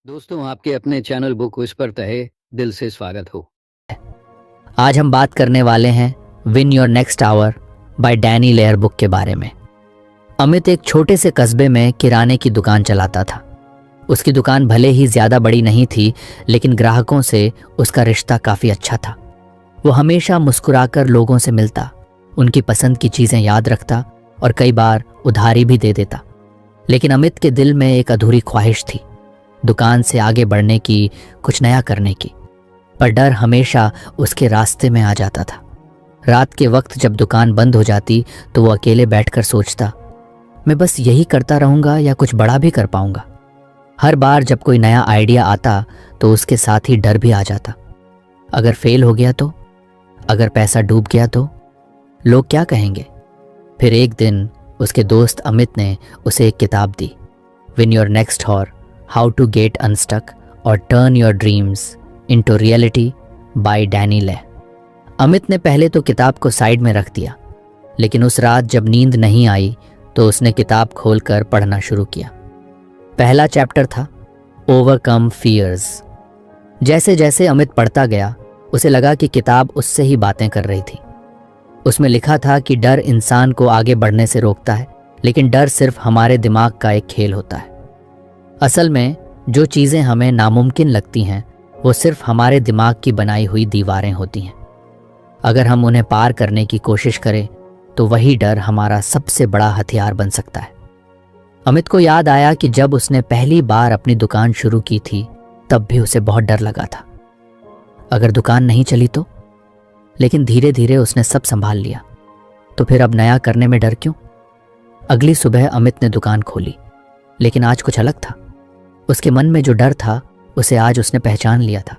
दोस्तों, आपके अपने चैनल बुक विस्पर तहे दिल से स्वागत हो। आज हम बात करने वाले हैं win your next hour by Danny Layer book के बारे में। अमित एक छोटे से कस्बे में किराने की दुकान चलाता था। उसकी दुकान भले ही ज्यादा बड़ी नहीं थी, लेकिन ग्राहकों से उसका रिश्ता काफी अच्छा था। वो हमेशा मुस्कुराकर लोगों से मिलता, उनकी पसंद की चीजें याद रखता और कई बार उधारी भी दे देता। लेकिन अमित के दिल में एक अधूरी ख्वाहिश थी, दुकान से आगे बढ़ने की, कुछ नया करने की। पर डर हमेशा उसके रास्ते में आ जाता था। रात के वक्त जब दुकान बंद हो जाती तो वो अकेले बैठकर सोचता, मैं बस यही करता रहूंगा या कुछ बड़ा भी कर पाऊंगा। हर बार जब कोई नया आइडिया आता तो उसके साथ ही डर भी आ जाता। अगर फेल हो गया तो, अगर पैसा डूब गया तो, लोग क्या कहेंगे। फिर एक दिन उसके दोस्त अमित ने उसे एक किताब दी, win your next hour, how to get unstuck और turn your dreams into reality by Danny Ley. Amit ने पहले तो किताब को साइड में रख दिया, लेकिन उस रात जब नींद नहीं आई तो उसने किताब खोलकर पढ़ना शुरू किया। पहला चैप्टर था ओवरकम फियर्स। जैसे जैसे अमित पढ़ता गया, उसे लगा कि किताब उससे ही बातें कर रही थी। उसमें लिखा था कि डर इंसान को आगे बढ़ने से रोकता है, लेकिन डर सिर्फ हमारे दिमाग का एक खेल होता है। असल में जो चीज़ें हमें नामुमकिन लगती हैं वो सिर्फ हमारे दिमाग की बनाई हुई दीवारें होती हैं। अगर हम उन्हें पार करने की कोशिश करें तो वही डर हमारा सबसे बड़ा हथियार बन सकता है। अमित को याद आया कि जब उसने पहली बार अपनी दुकान शुरू की थी तब भी उसे बहुत डर लगा था। अगर दुकान नहीं चली तो? लेकिन धीरे धीरे उसने सब संभाल लिया। तो फिर अब नया करने में डर क्यों? अगली सुबह अमित ने दुकान खोली, लेकिन आज कुछ अलग था। उसके मन में जो डर था उसे आज उसने पहचान लिया था।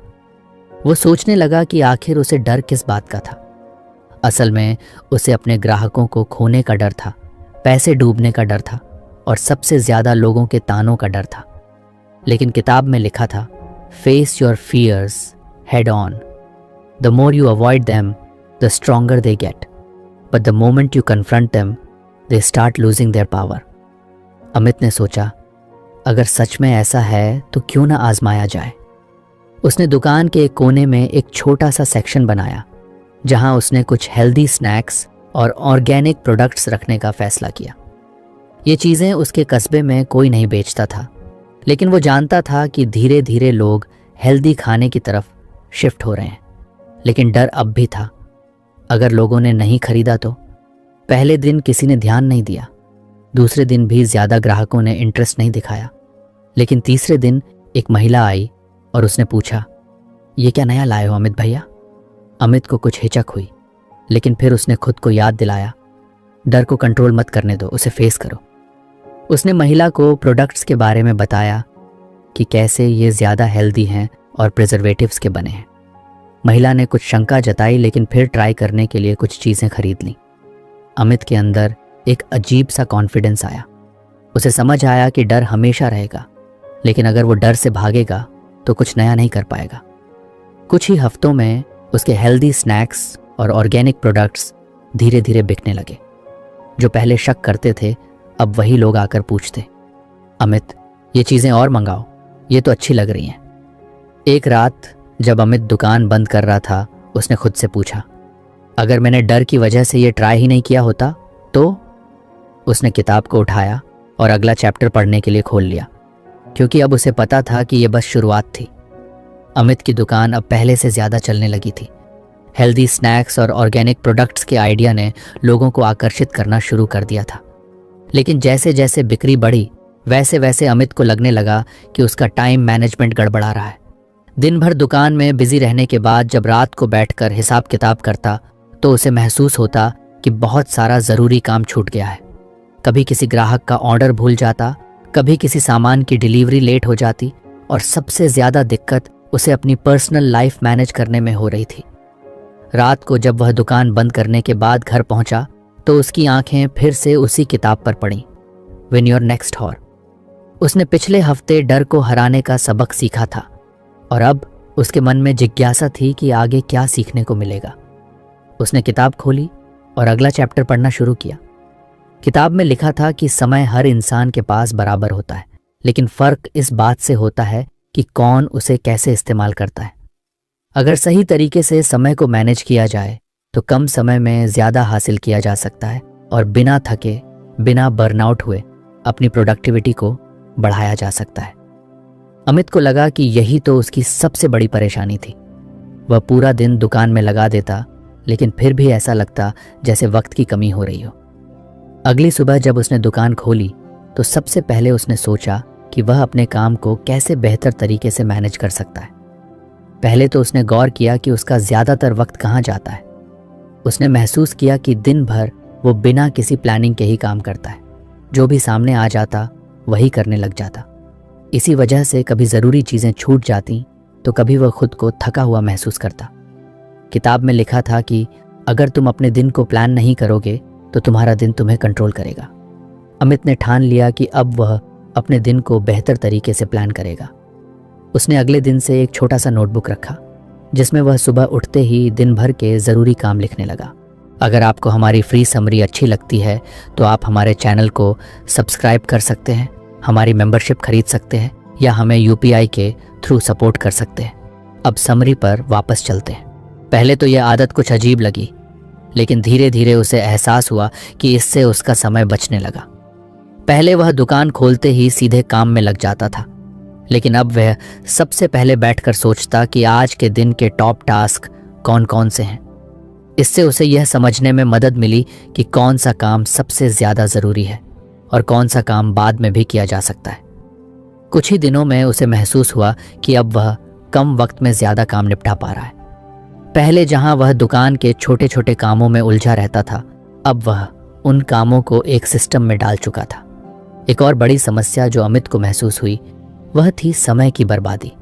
वो सोचने लगा कि आखिर उसे डर किस बात का था। असल में उसे अपने ग्राहकों को खोने का डर था, पैसे डूबने का डर था और सबसे ज्यादा लोगों के तानों का डर था। लेकिन किताब में लिखा था, face your fears head on, the more you avoid them the stronger they get, but the moment you confront them they start losing their power. Amit ने सोचा, अगर सच में ऐसा है तो क्यों ना आजमाया जाए। उसने दुकान के एक कोने में एक छोटा सा सेक्शन बनाया, जहां उसने कुछ हेल्दी स्नैक्स और ऑर्गेनिक प्रोडक्ट्स रखने का फैसला किया। ये चीज़ें उसके कस्बे में कोई नहीं बेचता था, लेकिन वो जानता था कि धीरे धीरे लोग हेल्दी खाने की तरफ शिफ्ट हो रहे हैं। लेकिन डर अब भी था, अगर लोगों ने नहीं खरीदा तो? पहले दिन किसी ने ध्यान नहीं दिया, दूसरे दिन भी ज़्यादा ग्राहकों ने इंटरेस्ट नहीं दिखाया, लेकिन तीसरे दिन एक महिला आई और उसने पूछा, ये क्या नया लाए हो अमित भैया? अमित को कुछ हिचक हुई, लेकिन फिर उसने खुद को याद दिलाया, डर को कंट्रोल मत करने दो, उसे फेस करो। उसने महिला को प्रोडक्ट्स के बारे में बताया कि कैसे ये ज़्यादा हेल्दी हैं और प्रिजर्वेटिव्स के बने हैं। महिला ने कुछ शंका जताई, लेकिन फिर ट्राई करने के लिए कुछ चीज़ें खरीद लीं। अमित के अंदर एक अजीब सा कॉन्फिडेंस आया। उसे समझ आया कि डर हमेशा रहेगा, लेकिन अगर वो डर से भागेगा तो कुछ नया नहीं कर पाएगा। कुछ ही हफ्तों में उसके हेल्दी स्नैक्स और ऑर्गेनिक प्रोडक्ट्स धीरे धीरे बिकने लगे। जो पहले शक करते थे अब वही लोग आकर पूछते, अमित ये चीज़ें और मंगाओ, ये तो अच्छी लग रही हैं। एक रात जब अमित दुकान बंद कर रहा था, उसने खुद से पूछा, अगर मैंने डर की वजह से ये ट्राई ही नहीं किया होता तो? उसने किताब को उठाया और अगला चैप्टर पढ़ने के लिए खोल लिया, क्योंकि अब उसे पता था कि यह बस शुरुआत थी। अमित की दुकान अब पहले से ज़्यादा चलने लगी थी। हेल्दी स्नैक्स और ऑर्गेनिक प्रोडक्ट्स के आइडिया ने लोगों को आकर्षित करना शुरू कर दिया था। लेकिन जैसे जैसे बिक्री बढ़ी, वैसे वैसे अमित को लगने लगा कि उसका टाइम मैनेजमेंट गड़बड़ा रहा है। दिन भर दुकान में बिजी रहने के बाद जब रात को बैठकर हिसाब किताब करता तो उसे महसूस होता कि बहुत सारा ज़रूरी काम छूट गया है। कभी किसी ग्राहक का ऑर्डर भूल जाता, कभी किसी सामान की डिलीवरी लेट हो जाती, और सबसे ज़्यादा दिक्कत उसे अपनी पर्सनल लाइफ मैनेज करने में हो रही थी। रात को जब वह दुकान बंद करने के बाद घर पहुंचा तो उसकी आंखें फिर से उसी किताब पर पड़ीं, विन योर नेक्स्ट हॉर। उसने पिछले हफ्ते डर को हराने का सबक सीखा था और अब उसके मन में जिज्ञासा थी कि आगे क्या सीखने को मिलेगा। उसने किताब खोली और अगला चैप्टर पढ़ना शुरू किया। किताब में लिखा था कि समय हर इंसान के पास बराबर होता है, लेकिन फर्क इस बात से होता है कि कौन उसे कैसे इस्तेमाल करता है। अगर सही तरीके से समय को मैनेज किया जाए तो कम समय में ज़्यादा हासिल किया जा सकता है और बिना थके, बिना बर्नआउट हुए अपनी प्रोडक्टिविटी को बढ़ाया जा सकता है। अमित को लगा कि यही तो उसकी सबसे बड़ी परेशानी थी। वह पूरा दिन दुकान में लगा देता, लेकिन फिर भी ऐसा लगता जैसे वक्त की कमी हो रही हो। अगली सुबह जब उसने दुकान खोली तो सबसे पहले उसने सोचा कि वह अपने काम को कैसे बेहतर तरीके से मैनेज कर सकता है। पहले तो उसने गौर किया कि उसका ज़्यादातर वक्त कहाँ जाता है। उसने महसूस किया कि दिन भर वो बिना किसी प्लानिंग के ही काम करता है। जो भी सामने आ जाता वही करने लग जाता। इसी वजह से कभी ज़रूरी चीज़ें छूट जाती तो कभी वह खुद को थका हुआ महसूस करता। किताब में लिखा था कि अगर तुम अपने दिन को प्लान नहीं करोगे तो तुम्हारा दिन तुम्हें कंट्रोल करेगा। अमित ने ठान लिया कि अब वह अपने दिन को बेहतर तरीके से प्लान करेगा। उसने अगले दिन से एक छोटा सा नोटबुक रखा जिसमें वह सुबह उठते ही दिन भर के ज़रूरी काम लिखने लगा। अगर आपको हमारी फ्री समरी अच्छी लगती है तो आप हमारे चैनल को सब्सक्राइब कर सकते हैं, हमारी मेंबरशिप खरीद सकते हैं या हमें UPI के थ्रू सपोर्ट कर सकते हैं। अब समरी पर वापस चलते हैं। पहले तो यह आदत कुछ अजीब लगी, लेकिन धीरे धीरे उसे एहसास हुआ कि इससे उसका समय बचने लगा। पहले वह दुकान खोलते ही सीधे काम में लग जाता था, लेकिन अब वह सबसे पहले बैठकर सोचता कि आज के दिन के टॉप टास्क कौन कौन से हैं। इससे उसे यह समझने में मदद मिली कि कौन सा काम सबसे ज़्यादा ज़रूरी है और कौन सा काम बाद में भी किया जा सकता है। कुछ ही दिनों में उसे महसूस हुआ कि अब वह कम वक्त में ज़्यादा काम निपटा पा रहा है। पहले जहां वह दुकान के छोटे छोटे कामों में उलझा रहता था, अब वह उन कामों को एक सिस्टम में डाल चुका था। एक और बड़ी समस्या जो अमित को महसूस हुई वह थी समय की बर्बादी।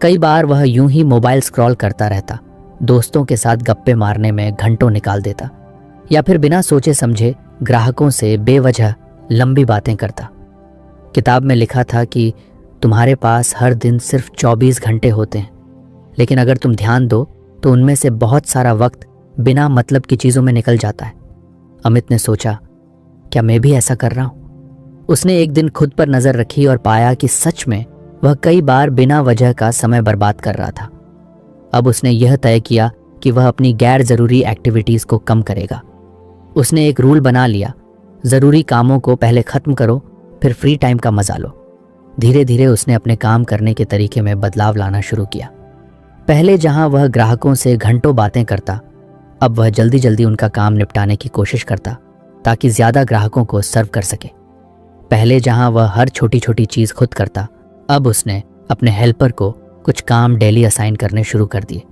कई बार वह यूं ही मोबाइल स्क्रॉल करता रहता, दोस्तों के साथ गप्पे मारने में घंटों निकाल देता या फिर बिना सोचे समझे ग्राहकों से बेवजह लंबी बातें करता। किताब में लिखा था कि तुम्हारे पास हर दिन सिर्फ 24 घंटे होते हैं, लेकिन अगर तुम ध्यान दो तो उनमें से बहुत सारा वक्त बिना मतलब की चीज़ों में निकल जाता है। अमित ने सोचा, क्या मैं भी ऐसा कर रहा हूँ? उसने एक दिन खुद पर नज़र रखी और पाया कि सच में वह कई बार बिना वजह का समय बर्बाद कर रहा था। अब उसने यह तय किया कि वह अपनी गैर ज़रूरी एक्टिविटीज़ को कम करेगा। उसने एक रूल बना लिया, ज़रूरी कामों को पहले ख़त्म करो, फिर फ्री टाइम का मजा लो। धीरे धीरे उसने अपने काम करने के तरीके में बदलाव लाना शुरू किया। पहले जहां वह ग्राहकों से घंटों बातें करता, अब वह जल्दी जल्दी उनका काम निपटाने की कोशिश करता ताकि ज़्यादा ग्राहकों को सर्व कर सके। पहले जहां वह हर छोटी छोटी चीज़ खुद करता, अब उसने अपने हेल्पर को कुछ काम डेली असाइन करने शुरू कर दिए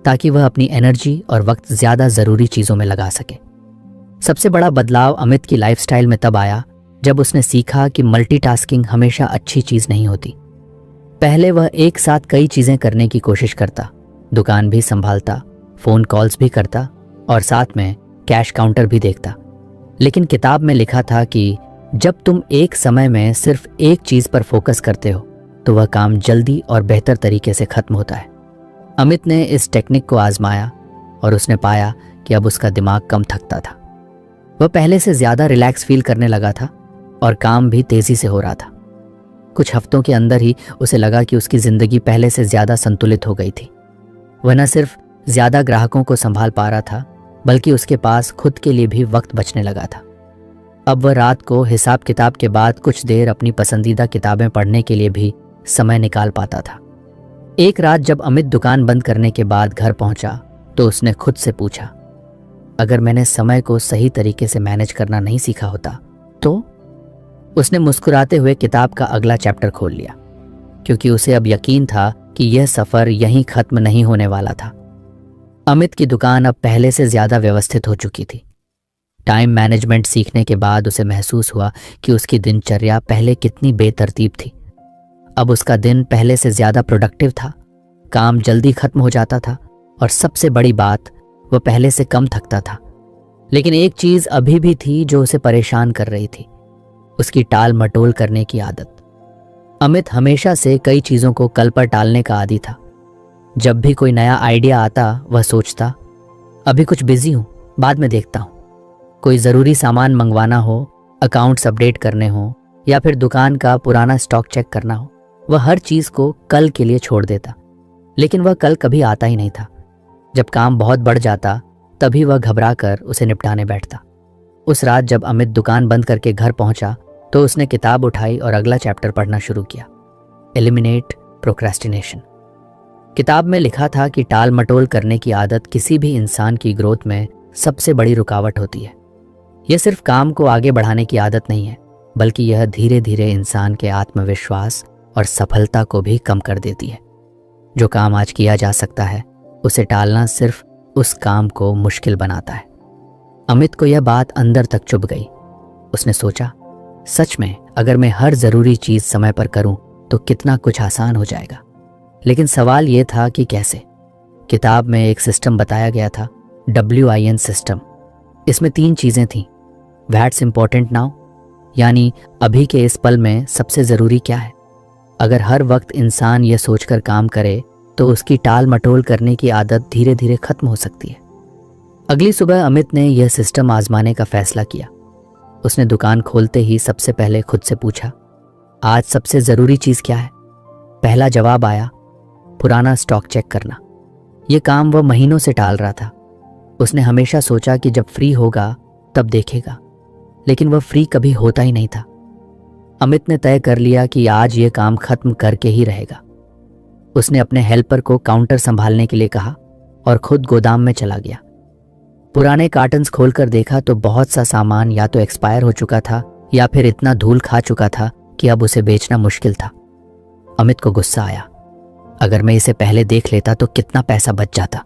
ताकि वह अपनी एनर्जी और वक्त ज़्यादा ज़रूरी चीज़ों में लगा सके। सबसे बड़ा बदलाव अमित की लाइफस्टाइल में तब आया जब उसने सीखा कि मल्टीटास्किंग हमेशा अच्छी चीज़ नहीं होती। पहले वह एक साथ कई चीज़ें करने की कोशिश करता, दुकान भी संभालता, फ़ोन कॉल्स भी करता और साथ में कैश काउंटर भी देखता। लेकिन किताब में लिखा था कि जब तुम एक समय में सिर्फ एक चीज़ पर फोकस करते हो तो वह काम जल्दी और बेहतर तरीके से ख़त्म होता है। अमित ने इस टेक्निक को आजमाया और उसने पाया कि अब उसका दिमाग कम थकता था। वह पहले से ज़्यादा रिलैक्स फील करने लगा था और काम भी तेज़ी से हो रहा था। कुछ हफ्तों के अंदर ही उसे लगा कि उसकी ज़िंदगी पहले से ज़्यादा संतुलित हो गई थी। वह न सिर्फ ज़्यादा ग्राहकों को संभाल पा रहा था, बल्कि उसके पास खुद के लिए भी वक्त बचने लगा था। अब वह रात को हिसाब किताब के बाद कुछ देर अपनी पसंदीदा किताबें पढ़ने के लिए भी समय निकाल पाता था। एक रात जब अमित दुकान बंद करने के बाद घर पहुंचा तो उसने खुद से पूछा, अगर मैंने समय को सही तरीके से मैनेज करना नहीं सीखा होता तो? उसने मुस्कुराते हुए किताब का अगला चैप्टर खोल लिया, क्योंकि उसे अब यकीन था कि यह सफ़र यहीं ख़त्म नहीं होने वाला था। अमित की दुकान अब पहले से ज़्यादा व्यवस्थित हो चुकी थी। टाइम मैनेजमेंट सीखने के बाद उसे महसूस हुआ कि उसकी दिनचर्या पहले कितनी बेतरतीब थी। अब उसका दिन पहले से ज़्यादा प्रोडक्टिव था, काम जल्दी ख़त्म हो जाता था और सबसे बड़ी बात, वह पहले से कम थकता था। लेकिन एक चीज़ अभी भी थी जो उसे परेशान कर रही थी, उसकी टाल मटोल करने की आदत। अमित हमेशा से कई चीज़ों को कल पर टालने का आदी था। जब भी कोई नया आइडिया आता वह सोचता, अभी कुछ बिजी हूँ, बाद में देखता हूँ। कोई ज़रूरी सामान मंगवाना हो, अकाउंट्स अपडेट करने हो या फिर दुकान का पुराना स्टॉक चेक करना हो, वह हर चीज को कल के लिए छोड़ देता, लेकिन वह कल कभी आता ही नहीं था। जब काम बहुत बढ़ जाता तभी वह घबरा कर उसे निपटाने बैठता। उस रात जब अमित दुकान बंद करके घर पहुंचा तो उसने किताब उठाई और अगला चैप्टर पढ़ना शुरू किया, एलिमिनेट प्रोक्रेस्टिनेशन। किताब में लिखा था कि टाल मटोल करने की आदत किसी भी इंसान की ग्रोथ में सबसे बड़ी रुकावट होती है। यह सिर्फ काम को आगे बढ़ाने की आदत नहीं है, बल्कि यह धीरे धीरे इंसान के आत्मविश्वास और सफलता को भी कम कर देती है। जो काम आज किया जा सकता है उसे टालना सिर्फ उस काम को मुश्किल बनाता है। अमित को यह बात अंदर तक चुभ गई। उसने सोचा, सच में अगर मैं हर जरूरी चीज समय पर करूं तो कितना कुछ आसान हो जाएगा। लेकिन सवाल यह था कि कैसे। किताब में एक सिस्टम बताया गया था, WIN सिस्टम। इसमें 3 चीजें थीं। व्हाट्स इंपॉर्टेंट नाउ, यानी अभी के इस पल में सबसे जरूरी क्या है। अगर हर वक्त इंसान यह सोचकर काम करे तो उसकी टाल मटोल करने की आदत धीरे धीरे खत्म हो सकती है। अगली सुबह अमित ने यह सिस्टम आजमाने का फैसला किया। उसने दुकान खोलते ही सबसे पहले खुद से पूछा, आज सबसे जरूरी चीज क्या है। पहला जवाब आया, पुराना स्टॉक चेक करना। यह काम वह महीनों से टाल रहा था। उसने हमेशा सोचा कि जब फ्री होगा तब देखेगा, लेकिन वह फ्री कभी होता ही नहीं था। अमित ने तय कर लिया कि आज यह काम खत्म करके ही रहेगा। उसने अपने हेल्पर को काउंटर संभालने के लिए कहा और खुद गोदाम में चला गया। पुराने कार्टन्स खोलकर देखा तो बहुत सा सामान या तो एक्सपायर हो चुका था या फिर इतना धूल खा चुका था कि अब उसे बेचना मुश्किल था। अमित को गुस्सा आया, अगर मैं इसे पहले देख लेता तो कितना पैसा बच जाता।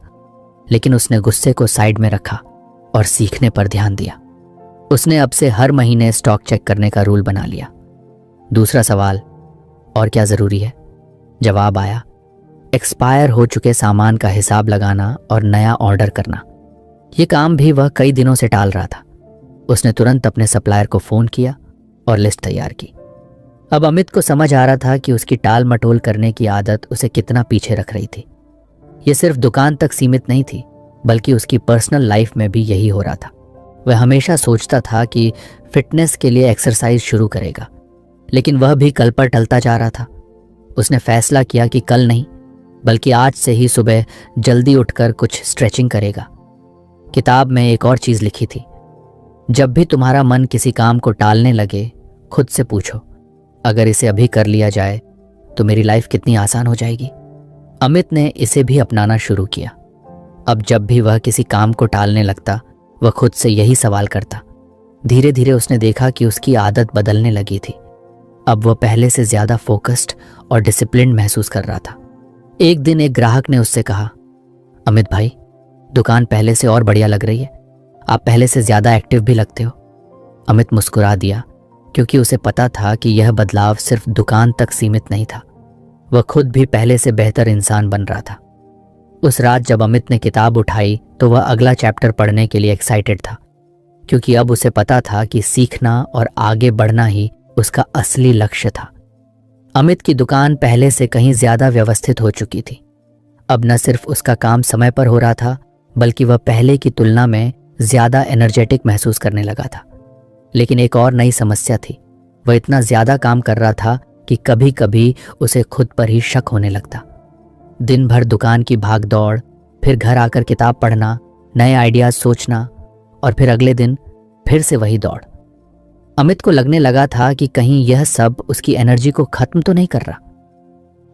लेकिन उसने गुस्से को साइड में रखा और सीखने पर ध्यान दिया। उसने अब से हर महीने स्टॉक चेक करने का रूल बना लिया। दूसरा सवाल, और क्या जरूरी है। जवाब आया, एक्सपायर हो चुके सामान का हिसाब लगाना और नया ऑर्डर करना। यह काम भी वह कई दिनों से टाल रहा था। उसने तुरंत अपने सप्लायर को फोन किया और लिस्ट तैयार की। अब अमित को समझ आ रहा था कि उसकी टाल मटोल करने की आदत उसे कितना पीछे रख रही थी। यह सिर्फ दुकान तक सीमित नहीं थी, बल्कि उसकी पर्सनल लाइफ में भी यही हो रहा था। वह हमेशा सोचता था कि फिटनेस के लिए एक्सरसाइज शुरू करेगा, लेकिन वह भी कल पर टलता जा रहा था। उसने फैसला किया कि कल नहीं, बल्कि आज से ही सुबह जल्दी उठकर कुछ स्ट्रेचिंग करेगा। किताब में एक और चीज लिखी थी, जब भी तुम्हारा मन किसी काम को टालने लगे, खुद से पूछो, अगर इसे अभी कर लिया जाए तो मेरी लाइफ कितनी आसान हो जाएगी। अमित ने इसे भी अपनाना शुरू किया। अब जब भी वह किसी काम को टालने लगता, वह खुद से यही सवाल करता। धीरे धीरे उसने देखा कि उसकी आदत बदलने लगी थी। अब वह पहले से ज्यादा फोकस्ड और डिसिप्लिन्ड महसूस कर रहा था। एक दिन एक ग्राहक ने उससे कहा, अमित भाई, दुकान पहले से और बढ़िया लग रही है। आप पहले से ज्यादा एक्टिव भी लगते हो। अमित मुस्कुरा दिया, क्योंकि उसे पता था कि यह बदलाव सिर्फ दुकान तक सीमित नहीं था। वह खुद भी पहले से बेहतर इंसान बन रहा था। उस रात जब अमित ने किताब उठाई तो वह अगला चैप्टर पढ़ने के लिए एक्साइटेड था, क्योंकि अब उसे पता था कि सीखना और आगे बढ़ना ही उसका असली लक्ष्य था। अमित की दुकान पहले से कहीं ज्यादा व्यवस्थित हो चुकी थी। अब न सिर्फ उसका काम समय पर हो रहा था, बल्कि वह पहले की तुलना में ज्यादा एनर्जेटिक महसूस करने लगा था। लेकिन एक और नई समस्या थी। वह इतना ज्यादा काम कर रहा था कि कभी कभी उसे खुद पर ही शक होने लगता। दिन भर दुकान की भाग दौड़, फिर घर आकर किताब पढ़ना, नए आइडियाज सोचना, और फिर अगले दिन फिर से वही दौड़। अमित को लगने लगा था कि कहीं यह सब उसकी एनर्जी को खत्म तो नहीं कर रहा।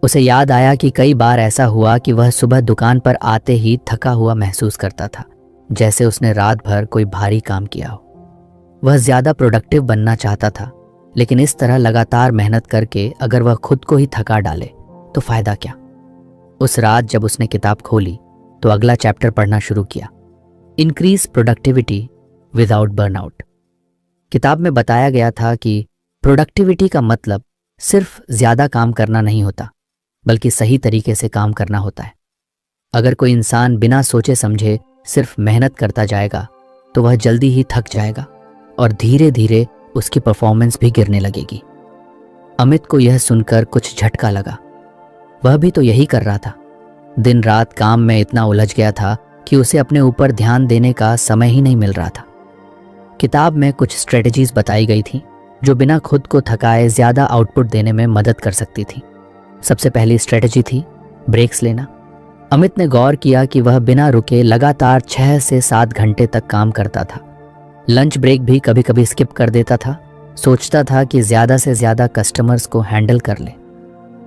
उसे याद आया कि कई बार ऐसा हुआ कि वह सुबह दुकान पर आते ही थका हुआ महसूस करता था, जैसे उसने रात भर कोई भारी काम किया हो। वह ज्यादा प्रोडक्टिव बनना चाहता था, लेकिन इस तरह लगातार मेहनत करके अगर वह खुद को ही थका डाले तो फायदा क्या। उस रात जब उसने किताब खोली तो अगला चैप्टर पढ़ना शुरू किया, इंक्रीज प्रोडक्टिविटी विदाउट बर्नआउट। किताब में बताया गया था कि प्रोडक्टिविटी का मतलब सिर्फ ज्यादा काम करना नहीं होता, बल्कि सही तरीके से काम करना होता है। अगर कोई इंसान बिना सोचे समझे सिर्फ मेहनत करता जाएगा तो वह जल्दी ही थक जाएगा और धीरे धीरे उसकी परफॉर्मेंस भी गिरने लगेगी। अमित को यह सुनकर कुछ झटका लगा। वह भी तो यही कर रहा था। दिन रात काम में इतना उलझ गया था कि उसे अपने ऊपर ध्यान देने का समय ही नहीं मिल रहा था। किताब में कुछ स्ट्रेटजीज बताई गई थी जो बिना खुद को थकाए ज्यादा आउटपुट देने में मदद कर सकती थी। सबसे पहली स्ट्रेटजी थी ब्रेक्स लेना। अमित ने गौर किया कि वह बिना रुके लगातार 6 से 7 घंटे तक काम करता था। लंच ब्रेक भी कभी कभी स्किप कर देता था। सोचता था कि ज़्यादा से ज़्यादा कस्टमर्स को हैंडल कर ले,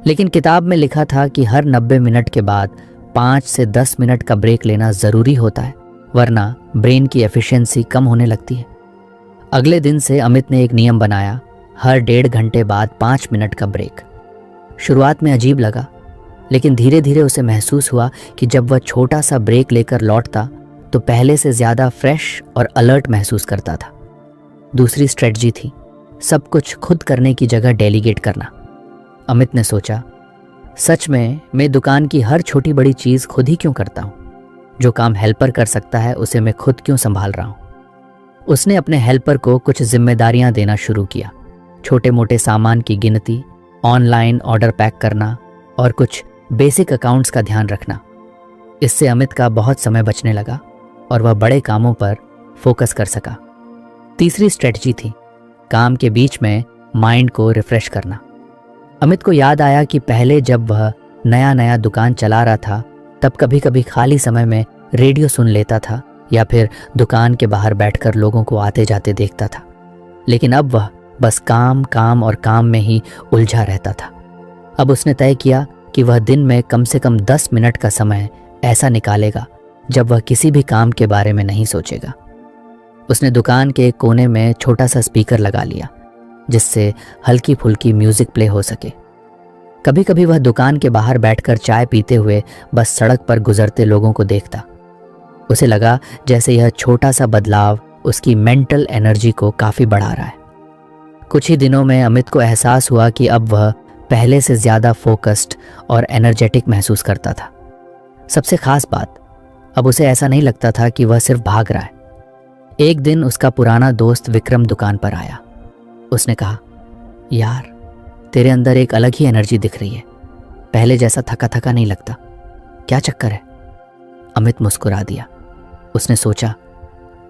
लेकिन किताब में लिखा था कि हर 90 मिनट के बाद 5 से 10 मिनट का ब्रेक लेना ज़रूरी होता है, वरना ब्रेन की एफिशिएंसी कम होने लगती है। अगले दिन से अमित ने एक नियम बनाया, हर 1.5 घंटे बाद 5 मिनट का ब्रेक। शुरुआत में अजीब लगा, लेकिन धीरे धीरे उसे महसूस हुआ कि जब वह छोटा सा ब्रेक लेकर लौटता तो पहले से ज़्यादा फ्रेश और अलर्ट महसूस करता था। दूसरी स्ट्रेटजी थी सब कुछ खुद करने की जगह डेलीगेट करना। अमित ने सोचा, सच में मैं दुकान की हर छोटी बड़ी चीज़ खुद ही क्यों करता हूँ? जो काम हेल्पर कर सकता है उसे मैं खुद क्यों संभाल रहा हूँ? उसने अपने हेल्पर को कुछ जिम्मेदारियां देना शुरू किया। छोटे मोटे सामान की गिनती, ऑनलाइन ऑर्डर पैक करना और कुछ बेसिक अकाउंट्स का ध्यान रखना। इससे अमित का बहुत समय बचने लगा और वह बड़े कामों पर फोकस कर सका। तीसरी स्ट्रेटजी थी काम के बीच में माइंड को रिफ्रेश करना। अमित को याद आया कि पहले जब वह नया नया दुकान चला रहा था तब कभी कभी खाली समय में रेडियो सुन लेता था या फिर दुकान के बाहर बैठकर लोगों को आते जाते देखता था। लेकिन अब वह बस काम काम और काम में ही उलझा रहता था। अब उसने तय किया कि वह दिन में कम से कम 10 मिनट का समय ऐसा निकालेगा जब वह किसी भी काम के बारे में नहीं सोचेगा। उसने दुकान के एक कोने में छोटा सा स्पीकर लगा लिया जिससे हल्की फुल्की म्यूजिक प्ले हो सके। कभी कभी वह दुकान के बाहर बैठकर चाय पीते हुए बस सड़क पर गुजरते लोगों को देखता। उसे लगा जैसे यह छोटा सा बदलाव उसकी मेंटल एनर्जी को काफी बढ़ा रहा है। कुछ ही दिनों में अमित को एहसास हुआ कि अब वह पहले से ज्यादा फोकस्ड और एनर्जेटिक महसूस करता था। सबसे खास बात, अब उसे ऐसा नहीं लगता था कि वह सिर्फ भाग रहा है। एक दिन उसका पुराना दोस्त विक्रम दुकान पर आया। उसने कहा, यार तेरे अंदर एक अलग ही एनर्जी दिख रही है, पहले जैसा थका थका नहीं लगता, क्या चक्कर है? अमित मुस्कुरा दिया। उसने सोचा,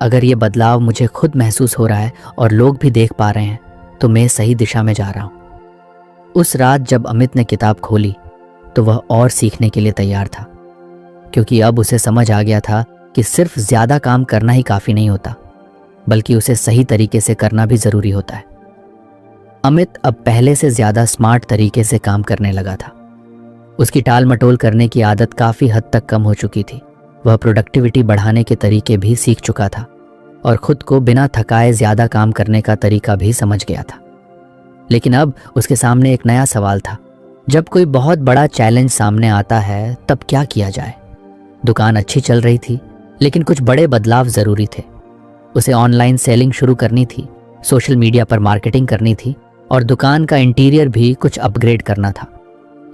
अगर ये बदलाव मुझे खुद महसूस हो रहा है और लोग भी देख पा रहे हैं तो मैं सही दिशा में जा रहा हूं। उस रात जब अमित ने किताब खोली तो वह और सीखने के लिए तैयार था, क्योंकि अब उसे समझ आ गया था कि सिर्फ ज्यादा काम करना ही काफी नहीं होता, बल्कि उसे सही तरीके से करना भी जरूरी होता है। अमित अब पहले से ज्यादा स्मार्ट तरीके से काम करने लगा था। उसकी टाल मटोल करने की आदत काफी हद तक कम हो चुकी थी। वह प्रोडक्टिविटी बढ़ाने के तरीके भी सीख चुका था और खुद को बिना थकाए ज्यादा काम करने का तरीका भी समझ गया था। लेकिन अब उसके सामने एक नया सवाल था। जब कोई बहुत बड़ा चैलेंज सामने आता है तब क्या किया जाए? दुकान अच्छी चल रही थी, लेकिन कुछ बड़े बदलाव जरूरी थे। उसे ऑनलाइन सेलिंग शुरू करनी थी, सोशल मीडिया पर मार्केटिंग करनी थी और दुकान का इंटीरियर भी कुछ अपग्रेड करना था।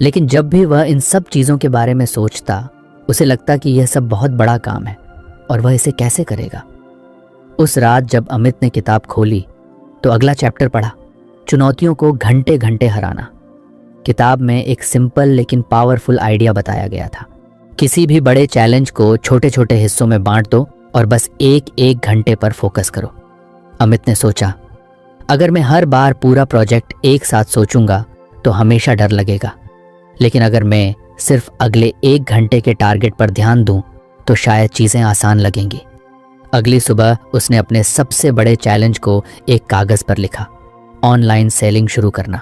लेकिन जब भी वह इन सब चीज़ों के बारे में सोचता, उसे लगता कि यह सब बहुत बड़ा काम है और वह इसे कैसे करेगा। उस रात जब अमित ने किताब खोली तो अगला चैप्टर पढ़ा, चुनौतियों को घंटे घंटे हराना। किताब में एक सिंपल लेकिन पावरफुल आइडिया बताया गया था। किसी भी बड़े चैलेंज को छोटे छोटे हिस्सों में बांट दो और बस एक घंटे पर फोकस करो। अमित ने सोचा, अगर मैं हर बार पूरा प्रोजेक्ट एक साथ सोचूंगा तो हमेशा डर लगेगा, लेकिन अगर मैं सिर्फ अगले 1 घंटे के टारगेट पर ध्यान दूं तो शायद चीज़ें आसान लगेंगी। अगली सुबह उसने अपने सबसे बड़े चैलेंज को एक कागज़ पर लिखा, ऑनलाइन सेलिंग शुरू करना।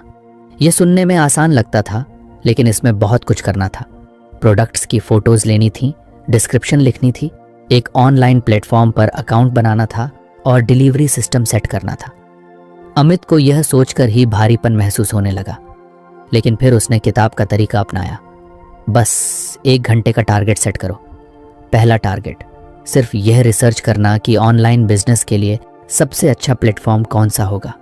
यह सुनने में आसान लगता था, लेकिन इसमें बहुत कुछ करना था। प्रोडक्ट्स की फ़ोटोज़ लेनी थी, डिस्क्रिप्शन लिखनी थी, एक ऑनलाइन प्लेटफॉर्म पर अकाउंट बनाना था और डिलीवरी सिस्टम सेट करना था। अमित को यह सोचकर ही भारीपन महसूस होने लगा, लेकिन फिर उसने किताब का तरीका अपनाया। बस 1 घंटे का टारगेट सेट करो। पहला टारगेट, सिर्फ यह रिसर्च करना कि ऑनलाइन बिजनेस के लिए सबसे अच्छा प्लेटफॉर्म कौन सा होगा।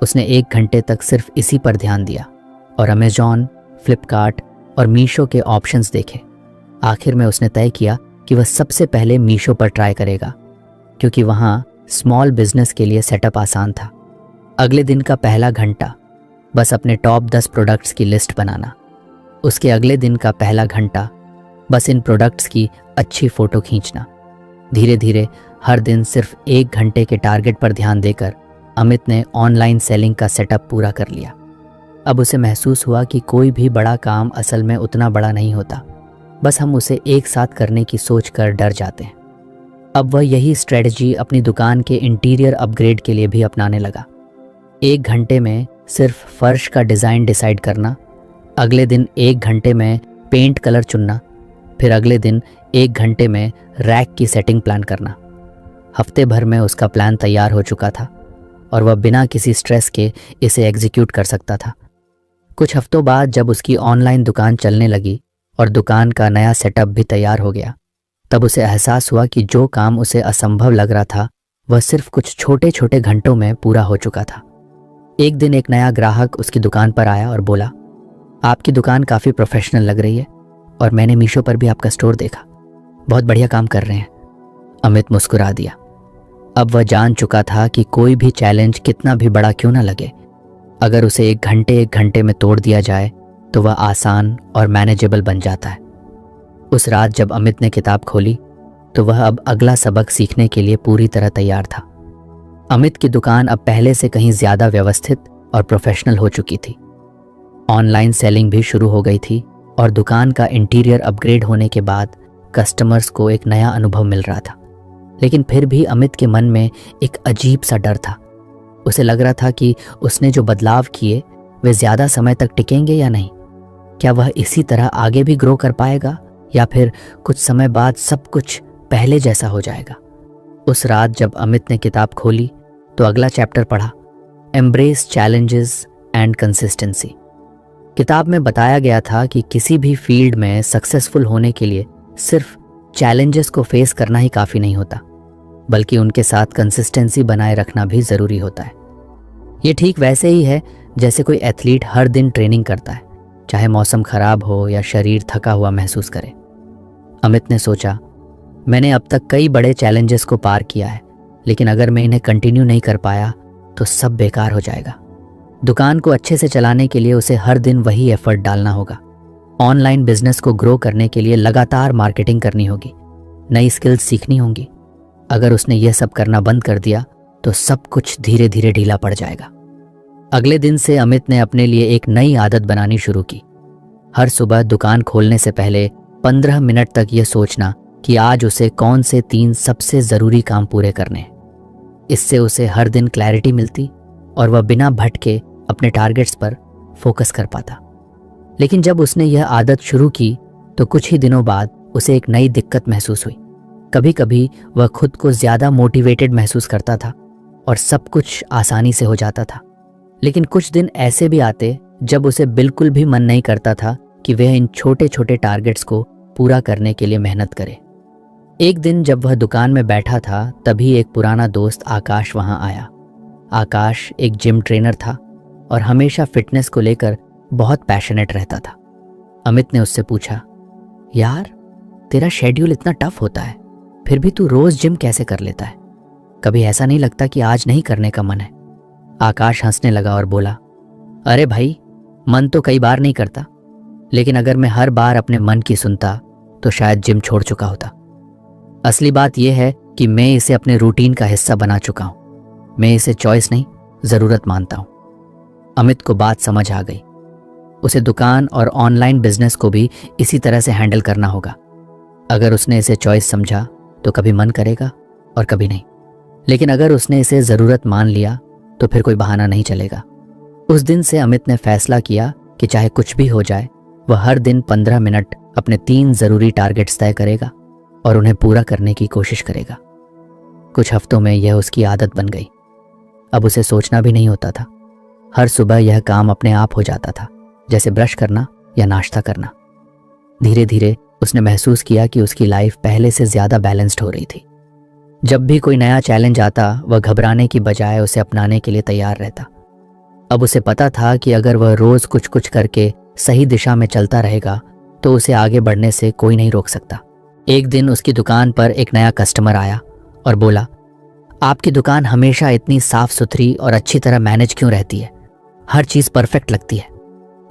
उसने 1 घंटे तक सिर्फ इसी पर ध्यान दिया और अमेजॉन, फ्लिपकार्ट और मीशो के ऑप्शंस देखे। आखिर में उसने तय किया कि वह सबसे पहले मीशो पर ट्राई करेगा, क्योंकि वहाँ स्मॉल बिजनेस के लिए सेटअप आसान था। अगले दिन का पहला घंटा बस अपने टॉप 10 प्रोडक्ट्स की लिस्ट बनाना। उसके अगले दिन का पहला घंटा बस इन प्रोडक्ट्स की अच्छी फ़ोटो खींचना। धीरे धीरे हर दिन सिर्फ 1 घंटे के टारगेट पर ध्यान देकर अमित ने ऑनलाइन सेलिंग का सेटअप पूरा कर लिया। अब उसे महसूस हुआ कि कोई भी बड़ा काम असल में उतना बड़ा नहीं होता, बस हम उसे एक साथ करने की सोच कर डर जाते हैं। अब वह यही स्ट्रेटजी अपनी दुकान के इंटीरियर अपग्रेड के लिए भी अपनाने लगा। 1 घंटे में सिर्फ फर्श का डिज़ाइन डिसाइड करना, अगले दिन 1 घंटे में पेंट कलर चुनना, फिर अगले दिन 1 घंटे में रैक की सेटिंग प्लान करना। हफ्ते भर में उसका प्लान तैयार हो चुका था और वह बिना किसी स्ट्रेस के इसे एग्जीक्यूट कर सकता था। कुछ हफ्तों बाद जब उसकी ऑनलाइन दुकान चलने लगी और दुकान का नया सेटअप भी तैयार हो गया, तब उसे एहसास हुआ कि जो काम उसे असंभव लग रहा था वह सिर्फ कुछ छोटे छोटे घंटों में पूरा हो चुका था। एक दिन एक नया ग्राहक उसकी दुकान पर आया और बोला, आपकी दुकान काफ़ी प्रोफेशनल लग रही है और मैंने मीशो पर भी आपका स्टोर देखा, बहुत बढ़िया काम कर रहे हैं। अमित मुस्कुरा दिया। अब वह जान चुका था कि कोई भी चैलेंज कितना भी बड़ा क्यों ना लगे, अगर उसे 1 घंटे में तोड़ दिया जाए तो वह आसान और मैनेजेबल बन जाता है। उस रात जब अमित ने किताब खोली तो वह अब अगला सबक सीखने के लिए पूरी तरह तैयार था। अमित की दुकान अब पहले से कहीं ज़्यादा व्यवस्थित और प्रोफेशनल हो चुकी थी। ऑनलाइन सेलिंग भी शुरू हो गई थी और दुकान का इंटीरियर अपग्रेड होने के बाद कस्टमर्स को एक नया अनुभव मिल रहा था। लेकिन फिर भी अमित के मन में एक अजीब सा डर था। उसे लग रहा था कि उसने जो बदलाव किए वे ज़्यादा समय तक टिकेंगे या नहीं। क्या वह इसी तरह आगे भी ग्रो कर पाएगा या फिर कुछ समय बाद सब कुछ पहले जैसा हो जाएगा। उस रात जब अमित ने किताब खोली तो अगला चैप्टर पढ़ा, एम्ब्रेस चैलेंजेस एंड कंसिस्टेंसी। किताब में बताया गया था कि किसी भी फील्ड में सक्सेसफुल होने के लिए सिर्फ चैलेंजेस को फेस करना ही काफ़ी नहीं होता, बल्कि उनके साथ कंसिस्टेंसी बनाए रखना भी ज़रूरी होता है। ये ठीक वैसे ही है जैसे कोई एथलीट हर दिन ट्रेनिंग करता है, चाहे मौसम खराब हो या शरीर थका हुआ महसूस करे। अमित ने सोचा, मैंने अब तक कई बड़े चैलेंजेस को पार किया है, लेकिन अगर मैं इन्हें कंटिन्यू नहीं कर पाया तो सब बेकार हो जाएगा। दुकान को अच्छे से चलाने के लिए उसे हर दिन वही एफर्ट डालना होगा। ऑनलाइन बिजनेस को ग्रो करने के लिए लगातार मार्केटिंग करनी होगी, नई स्किल्स सीखनी होंगी। अगर उसने यह सब करना बंद कर दिया तो सब कुछ धीरे धीरे ढीला पड़ जाएगा। अगले दिन से अमित ने अपने लिए एक नई आदत बनानी शुरू की। हर सुबह दुकान खोलने से पहले 15 मिनट तक यह सोचना कि आज उसे कौन से 3 सबसे ज़रूरी काम पूरे करने हैं। इससे उसे हर दिन क्लैरिटी मिलती और वह बिना भटके अपने टारगेट्स पर फोकस कर पाता। लेकिन जब उसने यह आदत शुरू की तो कुछ ही दिनों बाद उसे एक नई दिक्कत महसूस हुई। कभी कभी वह खुद को ज़्यादा मोटिवेटेड महसूस करता था और सब कुछ आसानी से हो जाता था, लेकिन कुछ दिन ऐसे भी आते जब उसे बिल्कुल भी मन नहीं करता था कि वह इन छोटे छोटे टारगेट्स को पूरा करने के लिए मेहनत करे। एक दिन जब वह दुकान में बैठा था तभी एक पुराना दोस्त आकाश वहां आया। आकाश एक जिम ट्रेनर था और हमेशा फिटनेस को लेकर बहुत पैशनेट रहता था। अमित ने उससे पूछा, यार तेरा शेड्यूल इतना टफ होता है, फिर भी तू रोज जिम कैसे कर लेता है? कभी ऐसा नहीं लगता कि आज नहीं करने का मन है? आकाश हंसने लगा और बोला, अरे भाई, मन तो कई बार नहीं करता, लेकिन अगर मैं हर बार अपने मन की सुनता तो शायद जिम छोड़ चुका होता। असली बात यह है कि मैं इसे अपने रूटीन का हिस्सा बना चुका हूं। मैं इसे चॉइस नहीं, ज़रूरत मानता हूं। अमित को बात समझ आ गई। उसे दुकान और ऑनलाइन बिजनेस को भी इसी तरह से हैंडल करना होगा। अगर उसने इसे चॉइस समझा तो कभी मन करेगा और कभी नहीं, लेकिन अगर उसने इसे ज़रूरत मान लिया तो फिर कोई बहाना नहीं चलेगा। उस दिन से अमित ने फैसला किया कि चाहे कुछ भी हो जाए वह हर दिन 15 मिनट अपने 3 ज़रूरी टारगेट्स तय करेगा और उन्हें पूरा करने की कोशिश करेगा। कुछ हफ्तों में यह उसकी आदत बन गई। अब उसे सोचना भी नहीं होता था। हर सुबह यह काम अपने आप हो जाता था, जैसे ब्रश करना या नाश्ता करना। धीरे धीरे उसने महसूस किया कि उसकी लाइफ पहले से ज़्यादा बैलेंस्ड हो रही थी। जब भी कोई नया चैलेंज आता वह घबराने की बजाय उसे अपनाने के लिए तैयार रहता। अब उसे पता था कि अगर वह रोज़ कुछ कुछ करके सही दिशा में चलता रहेगा तो उसे आगे बढ़ने से कोई नहीं रोक सकता। एक दिन उसकी दुकान पर एक नया कस्टमर आया और बोला, आपकी दुकान हमेशा इतनी साफ सुथरी और अच्छी तरह मैनेज क्यों रहती है? हर चीज़ परफेक्ट लगती है।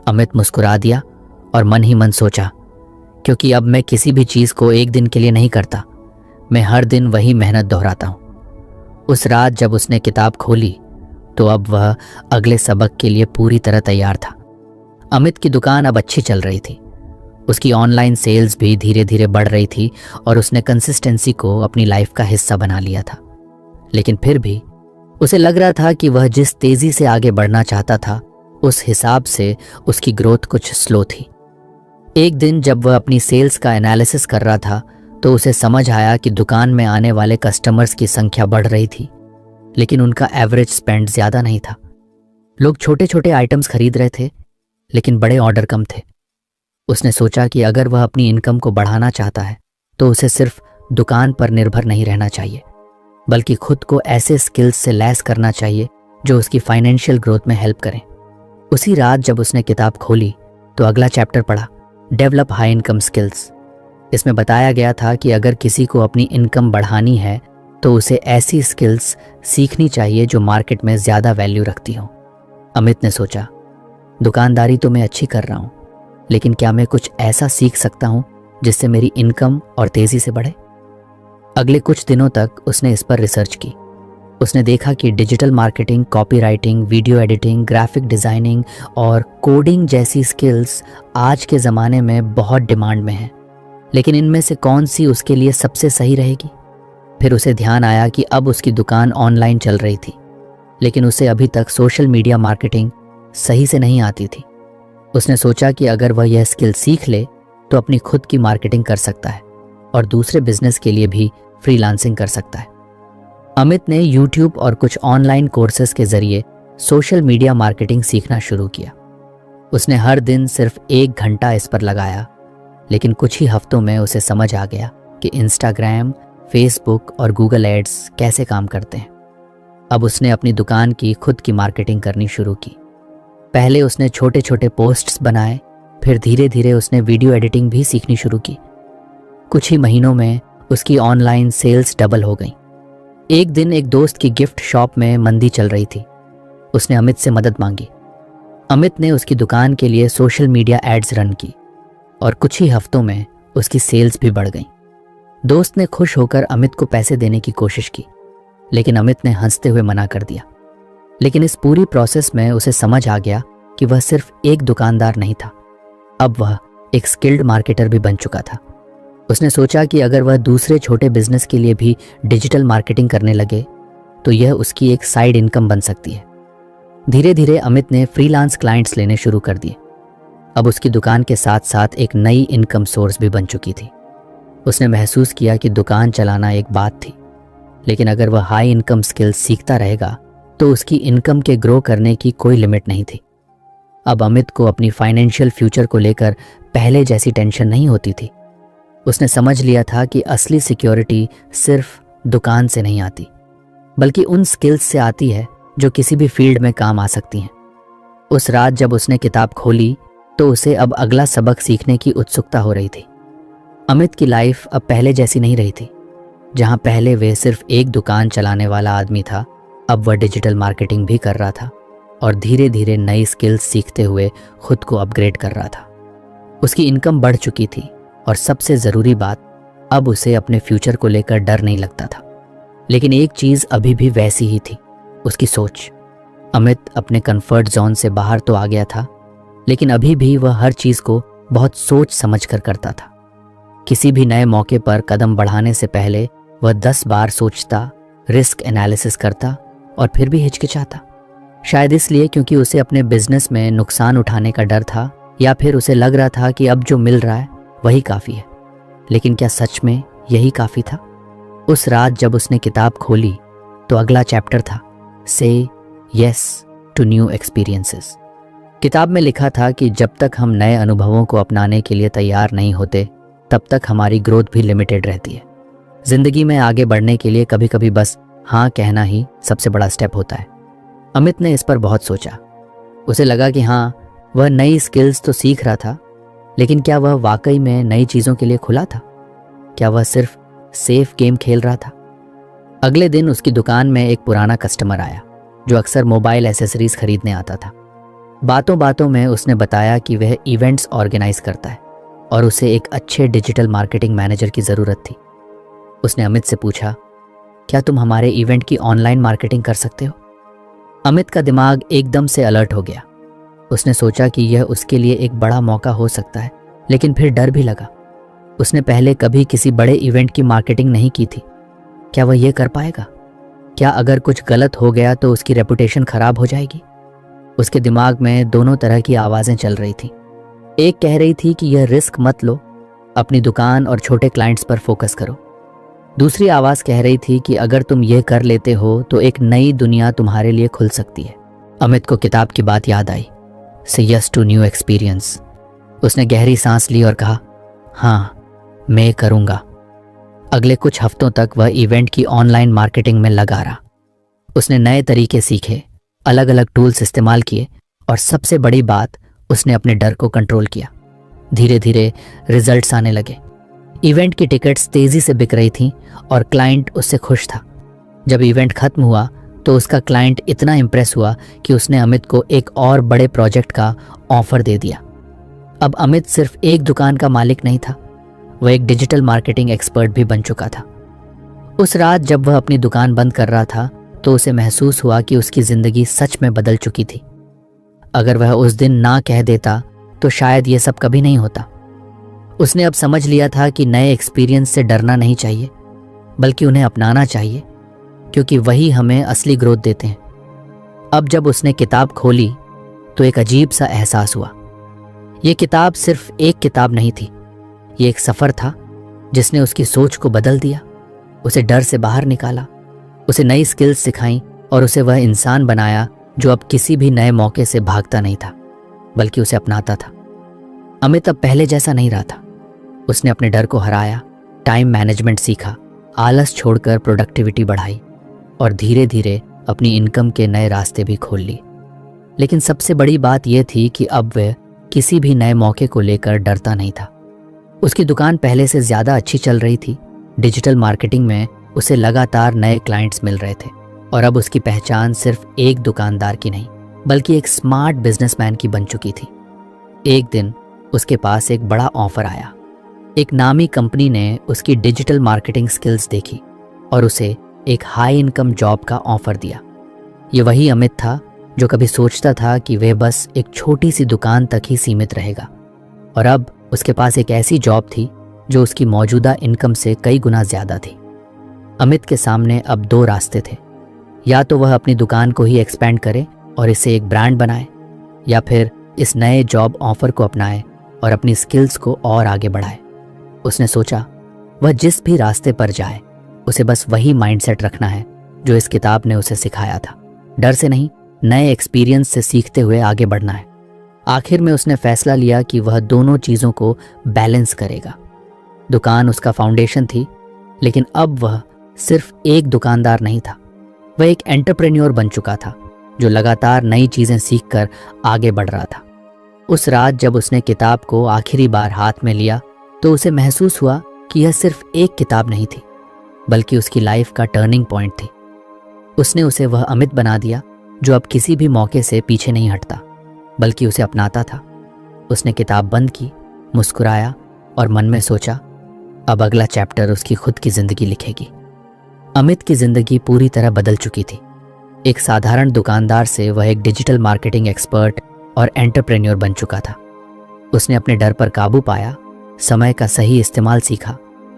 अमित मुस्कुरा दिया और मन ही मन सोचा, क्योंकि अब मैं किसी भी चीज़ को एक दिन के लिए नहीं करता, मैं हर दिन वही मेहनत दोहराता हूँ। उस रात जब उसने किताब खोली तो अब वह अगले सबक के लिए पूरी तरह तैयार था। अमित की दुकान अब अच्छी चल रही थी। उसकी ऑनलाइन सेल्स भी धीरे धीरे बढ़ रही थी और उसने कंसिस्टेंसी को अपनी लाइफ का हिस्सा बना लिया था। लेकिन फिर भी उसे लग रहा था कि वह जिस तेजी से आगे बढ़ना चाहता था उस हिसाब से उसकी ग्रोथ कुछ स्लो थी। एक दिन जब वह अपनी सेल्स का एनालिसिस कर रहा था तो उसे समझ आया कि दुकान में आने वाले कस्टमर्स की संख्या बढ़ रही थी, लेकिन उनका एवरेज स्पेंड ज्यादा नहीं था। लोग छोटे छोटे आइटम्स खरीद रहे थे, लेकिन बड़े ऑर्डर कम थे। उसने सोचा कि अगर वह अपनी इनकम को बढ़ाना चाहता है तो उसे सिर्फ दुकान पर निर्भर नहीं रहना चाहिए, बल्कि खुद को ऐसे स्किल्स से लैस करना चाहिए जो उसकी फाइनेंशियल ग्रोथ में हेल्प करें। उसी रात जब उसने किताब खोली तो अगला चैप्टर पढ़ा, डेवलप हाई इनकम स्किल्स। इसमें बताया गया था कि अगर किसी को अपनी इनकम बढ़ानी है तो उसे ऐसी स्किल्स सीखनी चाहिए जो मार्केट में ज़्यादा वैल्यू रखती हो। अमित ने सोचा, दुकानदारी तो मैं अच्छी कर रहा हूँ, लेकिन क्या मैं कुछ ऐसा सीख सकता हूँ जिससे मेरी इनकम और तेज़ी से बढ़े? अगले कुछ दिनों तक उसने इस पर रिसर्च की। उसने देखा कि digital marketing, copywriting, video editing, graphic designing और कोडिंग जैसी स्किल्स आज के ज़माने में बहुत डिमांड में हैं, लेकिन इनमें से कौन सी उसके लिए सबसे सही रहेगी? फिर उसे ध्यान आया कि अब उसकी दुकान ऑनलाइन चल रही थी, लेकिन उसे अभी तक सोशल मीडिया मार्केटिंग सही से नहीं आती थी। उसने सोचा कि अगर वह यह स्किल सीख ले तो अपनी खुद की मार्केटिंग कर सकता है और दूसरे बिजनेस के लिए भी फ्रीलांसिंग कर सकता है। अमित ने यूट्यूब और कुछ ऑनलाइन कोर्सेज के जरिए सोशल मीडिया मार्केटिंग सीखना शुरू किया। उसने हर दिन सिर्फ 1 घंटा इस पर लगाया, लेकिन कुछ ही हफ्तों में उसे समझ आ गया कि इंस्टाग्राम, फेसबुक और गूगल एड्स कैसे काम करते हैं। अब उसने अपनी दुकान की खुद की मार्केटिंग करनी शुरू की। पहले उसने छोटे छोटे पोस्ट्स बनाए, फिर धीरे धीरे उसने वीडियो एडिटिंग भी सीखनी शुरू की। कुछ ही महीनों में उसकी ऑनलाइन सेल्स डबल हो गई। एक दिन एक दोस्त की गिफ्ट शॉप में मंदी चल रही थी। उसने अमित से मदद मांगी। अमित ने उसकी दुकान के लिए सोशल मीडिया एड्स रन की और कुछ ही हफ्तों में उसकी सेल्स भी बढ़ गई। दोस्त ने खुश होकर अमित को पैसे देने की कोशिश की, लेकिन अमित ने हंसते हुए मना कर दिया। लेकिन इस पूरी प्रोसेस में उसे समझ आ गया कि वह सिर्फ एक दुकानदार नहीं था, अब वह एक स्किल्ड मार्केटर भी बन चुका था। उसने सोचा कि अगर वह दूसरे छोटे बिजनेस के लिए भी डिजिटल मार्केटिंग करने लगे तो यह उसकी एक साइड इनकम बन सकती है। धीरे धीरे अमित ने फ्रीलांस क्लाइंट्स लेने शुरू कर दिए। अब उसकी दुकान के साथ साथ एक नई इनकम सोर्स भी बन चुकी थी। उसने महसूस किया कि दुकान चलाना एक बात थी, लेकिन अगर वह हाई इनकम स्किल्स सीखता रहेगा तो उसकी इनकम के ग्रो करने की कोई लिमिट नहीं थी। अब अमित को अपनी फाइनेंशियल फ्यूचर को लेकर पहले जैसी टेंशन नहीं होती थी। उसने समझ लिया था कि असली सिक्योरिटी सिर्फ दुकान से नहीं आती, बल्कि उन स्किल्स से आती है जो किसी भी फील्ड में काम आ सकती हैं। उस रात जब उसने किताब खोली तो उसे अब अगला सबक सीखने की उत्सुकता हो रही थी। अमित की लाइफ अब पहले जैसी नहीं रही थी। जहां पहले वे सिर्फ एक दुकान चलाने वाला आदमी था, अब वह डिजिटल मार्केटिंग भी कर रहा था और धीरे धीरे नई स्किल्स सीखते हुए खुद को अपग्रेड कर रहा था। उसकी इनकम बढ़ चुकी थी और सबसे ज़रूरी बात, अब उसे अपने फ्यूचर को लेकर डर नहीं लगता था। लेकिन एक चीज़ अभी भी वैसी ही थी, उसकी सोच। अमित अपने कंफर्ट जोन से बाहर तो आ गया था, लेकिन अभी भी वह हर चीज़ को बहुत सोच समझ कर करता था। किसी भी नए मौके पर कदम बढ़ाने से पहले वह 10 बार सोचता, रिस्क एनालिसिस करता और फिर भी हिचकिचाता। शायद इसलिए क्योंकि उसे अपने बिजनेस में नुकसान उठाने का डर था, या फिर उसे लग रहा था कि अब जो मिल रहा है वही काफ़ी है। लेकिन क्या सच में यही काफ़ी था? उस रात जब उसने किताब खोली तो अगला चैप्टर था, से यस टू न्यू एक्सपीरियंसेस। किताब में लिखा था कि जब तक हम नए अनुभवों को अपनाने के लिए तैयार नहीं होते, तब तक हमारी ग्रोथ भी लिमिटेड रहती है। जिंदगी में आगे बढ़ने के लिए कभी कभी बस हाँ कहना ही सबसे बड़ा स्टेप होता है। अमित ने इस पर बहुत सोचा। उसे लगा कि हाँ, वह नई स्किल्स तो सीख रहा था, लेकिन क्या वह वाकई में नई चीज़ों के लिए खुला था? क्या वह सिर्फ सेफ गेम खेल रहा था? अगले दिन उसकी दुकान में एक पुराना कस्टमर आया जो अक्सर मोबाइल एसेसरीज खरीदने आता था। बातों बातों में उसने बताया कि वह इवेंट्स ऑर्गेनाइज करता है और उसे एक अच्छे डिजिटल मार्केटिंग मैनेजर की ज़रूरत थी। उसने अमित से पूछा, क्या तुम हमारे इवेंट की ऑनलाइन मार्केटिंग कर सकते हो? अमित का दिमाग एकदम से अलर्ट हो गया। उसने सोचा कि यह उसके लिए एक बड़ा मौका हो सकता है, लेकिन फिर डर भी लगा। उसने पहले कभी किसी बड़े इवेंट की मार्केटिंग नहीं की थी। क्या वह यह कर पाएगा? क्या अगर कुछ गलत हो गया तो उसकी रेपुटेशन खराब हो जाएगी? उसके दिमाग में दोनों तरह की आवाज़ें चल रही थी। एक कह रही थी कि यह रिस्क मत लो, अपनी दुकान और छोटे क्लाइंट्स पर फोकस करो। दूसरी आवाज़ कह रही थी कि अगर तुम यह कर लेते हो तो एक नई दुनिया तुम्हारे लिए खुल सकती है। अमित को किताब की बात याद आई, से यस टू न्यू एक्सपीरियंस। उसने गहरी सांस ली और कहा, हाँ मैं करूँगा। अगले कुछ हफ्तों तक वह इवेंट की ऑनलाइन मार्केटिंग में लगा रहा। उसने नए तरीके सीखे, अलग अलग टूल्स इस्तेमाल किए और सबसे बड़ी बात, उसने अपने डर को कंट्रोल किया। धीरे धीरे रिजल्ट्स आने लगे। इवेंट की टिकट्स तेजी से बिक रही थीं और क्लाइंट उससे खुश था। जब इवेंट खत्म हुआ तो उसका क्लाइंट इतना इम्प्रेस हुआ कि उसने अमित को एक और बड़े प्रोजेक्ट का ऑफर दे दिया। अब अमित सिर्फ एक दुकान का मालिक नहीं था, वह एक डिजिटल मार्केटिंग एक्सपर्ट भी बन चुका था। उस रात जब वह अपनी दुकान बंद कर रहा था तो उसे महसूस हुआ कि उसकी जिंदगी सच में बदल चुकी थी। अगर वह उस दिन ना कह देता तो शायद यह सब कभी नहीं होता। उसने अब समझ लिया था कि नए एक्सपीरियंस से डरना नहीं चाहिए, बल्कि उन्हें अपनाना चाहिए, क्योंकि वही हमें असली ग्रोथ देते हैं। अब जब उसने किताब खोली तो एक अजीब सा एहसास हुआ। यह किताब सिर्फ एक किताब नहीं थी, ये एक सफ़र था जिसने उसकी सोच को बदल दिया, उसे डर से बाहर निकाला, उसे नई स्किल्स सिखाई और उसे वह इंसान बनाया जो अब किसी भी नए मौके से भागता नहीं था, बल्कि उसे अपनाता था। अमित अब पहले जैसा नहीं रहा था। उसने अपने डर को हराया, टाइम मैनेजमेंट सीखा, आलस छोड़कर प्रोडक्टिविटी बढ़ाई और धीरे धीरे अपनी इनकम के नए रास्ते भी खोल लिए। लेकिन सबसे बड़ी बात यह थी कि अब वह किसी भी नए मौके को लेकर डरता नहीं था। उसकी दुकान पहले से ज़्यादा अच्छी चल रही थी। डिजिटल मार्केटिंग में उसे लगातार नए क्लाइंट्स मिल रहे थे और अब उसकी पहचान सिर्फ एक दुकानदार की नहीं, बल्कि एक स्मार्ट बिजनेसमैन की बन चुकी थी। एक दिन उसके पास एक बड़ा ऑफर आया। एक नामी कंपनी ने उसकी डिजिटल मार्केटिंग स्किल्स देखी और उसे एक हाई इनकम जॉब का ऑफर दिया। ये वही अमित था जो कभी सोचता था कि वह बस एक छोटी सी दुकान तक ही सीमित रहेगा, और अब उसके पास एक ऐसी जॉब थी जो उसकी मौजूदा इनकम से कई गुना ज्यादा थी। अमित के सामने अब दो रास्ते थे, या तो वह अपनी दुकान को ही एक्सपेंड करे और इसे एक ब्रांड बनाए, या फिर इस नए जॉब ऑफर को अपनाए और अपनी स्किल्स को और आगे बढ़ाए। उसने सोचा, वह जिस भी रास्ते पर जाए उसे बस वही माइंडसेट रखना है जो इस किताब ने उसे सिखाया था। डर से नहीं, नए एक्सपीरियंस से सीखते हुए आगे बढ़ना है। आखिर में उसने फैसला लिया कि वह दोनों चीज़ों को बैलेंस करेगा। दुकान उसका फाउंडेशन थी, लेकिन अब वह सिर्फ एक दुकानदार नहीं था, वह एक एंटरप्रेन्योर बन चुका था जो लगातार नई चीज़ें सीखकर आगे बढ़ रहा था। उस रात जब उसने किताब को आखिरी बार हाथ में लिया तो उसे महसूस हुआ कि यह सिर्फ एक किताब नहीं थी, बल्कि उसकी लाइफ का टर्निंग पॉइंट थी। उसने उसे वह अमित बना दिया जो अब किसी भी मौके से पीछे नहीं हटता, बल्कि उसे अपनाता था। उसने किताब बंद की, मुस्कुराया और मन में सोचा, अब अगला चैप्टर उसकी खुद की जिंदगी लिखेगी। अमित की जिंदगी पूरी तरह बदल चुकी थी। एक साधारण दुकानदार से वह एक डिजिटल मार्केटिंग एक्सपर्ट और एंटरप्रेन्योर बन चुका था। उसने अपने डर पर काबू पाया, समय का सही इस्तेमाल सीखा,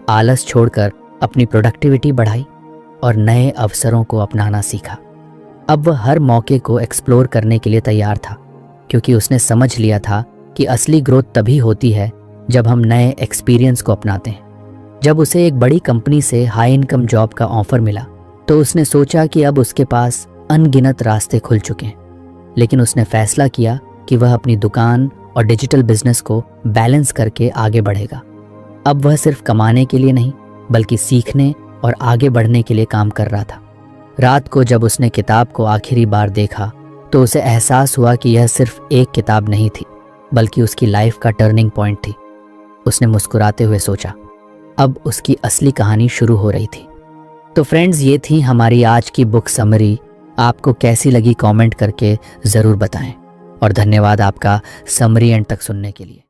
आलस छोड़कर अपनी प्रोडक्टिविटी बढ़ाई और नए अवसरों को अपनाना सीखा। अब वह हर मौके को एक्सप्लोर करने के लिए तैयार था, क्योंकि उसने समझ लिया था कि असली ग्रोथ तभी होती है जब हम नए एक्सपीरियंस को अपनाते हैं। जब उसे एक बड़ी कंपनी से हाई इनकम जॉब का ऑफर मिला तो उसने सोचा कि अब उसके पास अनगिनत रास्ते खुल चुके हैं, लेकिन उसने फैसला किया कि वह अपनी दुकान और डिजिटल बिजनेस को बैलेंस करके आगे बढ़ेगा। अब वह सिर्फ कमाने के लिए नहीं, बल्कि सीखने और आगे बढ़ने के लिए काम कर रहा था। रात को जब उसने किताब को आखिरी बार देखा तो उसे एहसास हुआ कि यह सिर्फ एक किताब नहीं थी, बल्कि उसकी लाइफ का टर्निंग पॉइंट थी। उसने मुस्कुराते हुए सोचा, अब उसकी असली कहानी शुरू हो रही थी। तो फ्रेंड्स, ये थी हमारी आज की बुक समरी। आपको कैसी लगी कमेंट करके ज़रूर बताएं, और धन्यवाद आपका समरी एंड तक सुनने के लिए।